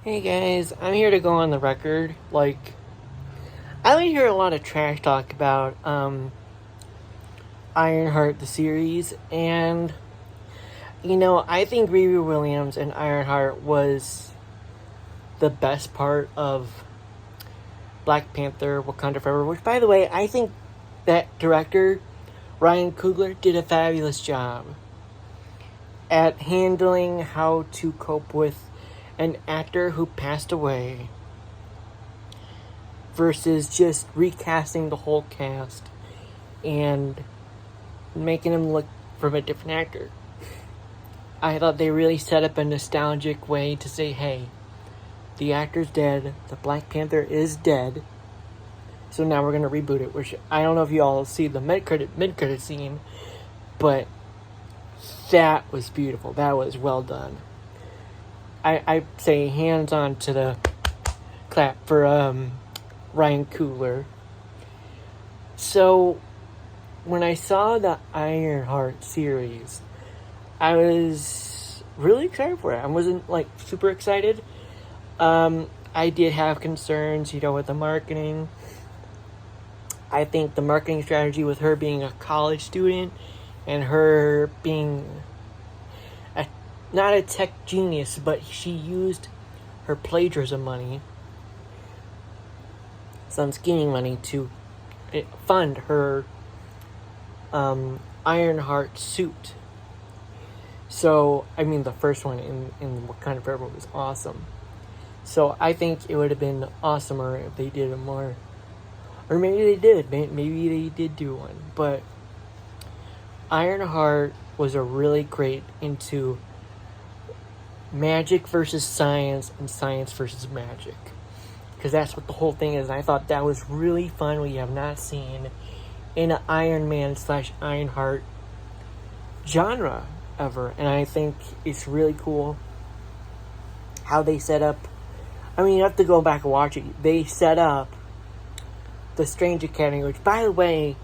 Hey guys, I'm here to go on the record. I would hear a lot of trash talk about Ironheart the series, and I think Riri Williams and Ironheart was the best part of Black Panther: Wakanda Forever. Which, by the way, I think that director Ryan Coogler did a fabulous job at handling how to cope with an actor who passed away versus just recasting the whole cast and making him look from a different actor. I thought they really set up a nostalgic way to say, hey, the actor's dead, the Black Panther is dead, so now we're going to reboot it. Which, I don't know if you all see the mid-credit scene, but that was beautiful. That was well done. I say hands on to the clap for Ryan Coogler. So, when I saw the Ironheart series, I was really excited for it. I wasn't super excited. I did have concerns, with the marketing. I think the marketing strategy with her being a college student and her being not a tech genius, but she used her plagiarism money, some scheming money, to fund her Ironheart suit. So, the first one in Wakanda Forever was awesome. So, I think it would have been awesomer if they did a more... Or maybe they did. Maybe they did do one. But Ironheart was a really great into magic versus science and science versus magic. Because that's what the whole thing is. And I thought that was really fun. We have not seen in an Iron Man / Ironheart genre ever. And I think it's really cool how they set up... you have to go back and watch it. They set up the Strange Academy, which, by the way,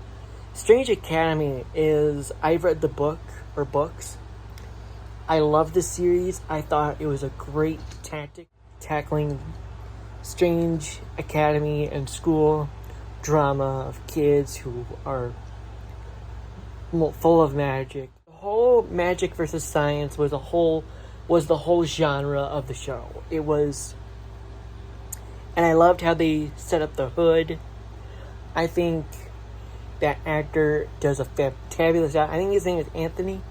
Strange Academy is... I've read the book, or books. I love the series. I thought it was a great tactic tackling Strange Academy and school drama of kids who are full of magic. The whole magic versus science was the whole genre of the show. It was... And I loved how they set up the hood. I think that actor does a fabulous job. I think his name is Anthony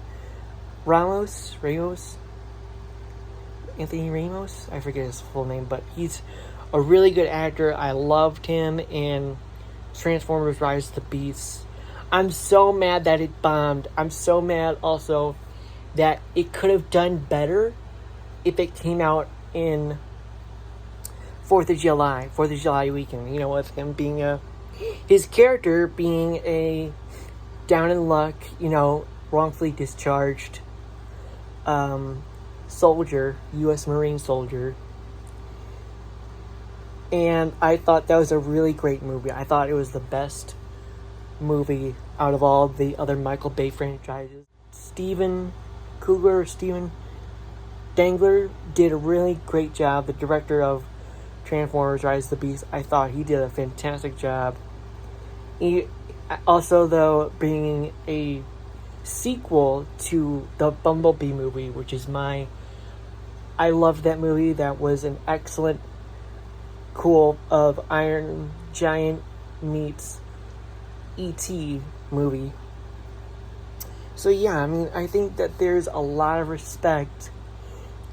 Ramos. Anthony Ramos? I forget his full name, but he's a really good actor. I loved him in Transformers Rise of the Beasts. I'm so mad that it bombed. I'm so mad also that it could have done better if it came out in 4th of July weekend. With him being his character being a down in luck, wrongfully discharged soldier, U.S. Marine soldier. And I thought that was a really great movie. I thought it was the best movie out of all the other Michael Bay franchises. Steven Dangler did a really great job. The director of Transformers Rise of the Beast, I thought he did a fantastic job. He also, though, bringing a sequel to the Bumblebee movie, which is I loved that movie. That was an excellent cool of Iron Giant meets E.T. movie. So yeah, I think that there's a lot of respect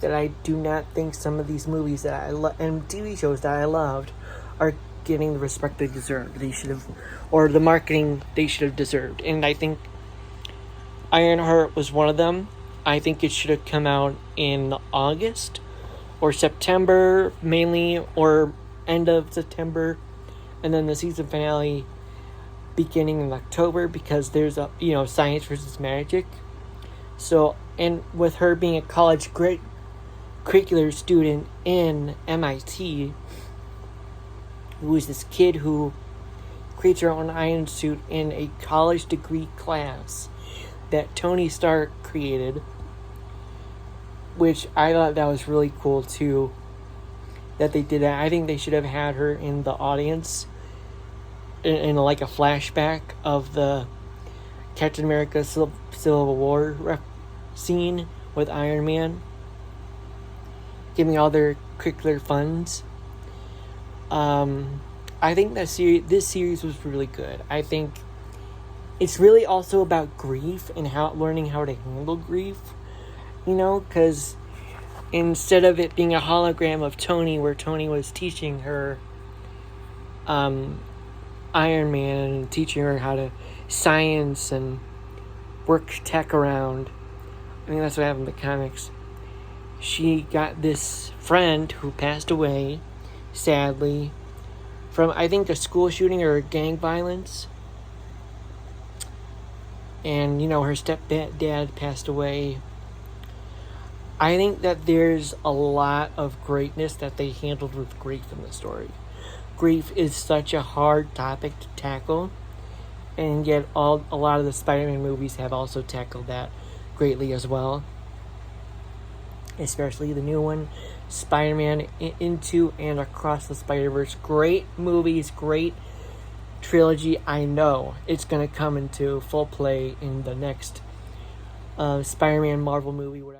that I do not think some of these movies that I love and TV shows that I loved are getting the respect they deserve. They should have, or the marketing they should have deserved. And I think Ironheart was one of them. I think it should have come out in August or September mainly, or end of September, and then the season finale beginning in October, because there's a science versus magic. So, and with her being a college curricular student in MIT, who is this kid who creates her own iron suit in a college degree class that Tony Stark created, which I thought that was really cool too. that they did that. I think they should have had her in the audience in like a flashback of the Captain America Civil War scene with Iron Man, giving all their curricular funds. I think this series was really good. I think it's really also about grief and learning how to handle grief, because instead of it being a hologram of Tony, where Tony was teaching her Iron Man and teaching her how to science and work tech around, I think that's what happened in the comics. She got this friend who passed away, sadly, from, I think, a school shooting or gang violence. And, her stepdad passed away. I think that there's a lot of greatness that they handled with grief in the story. Grief is such a hard topic to tackle, and yet a lot of the Spider-Man movies have also tackled that greatly as well. Especially the new one, Spider-Man Into and Across the Spider-Verse. Great movies, great trilogy. I know it's going to come into full play in the next Spider-Man Marvel movie, whatever.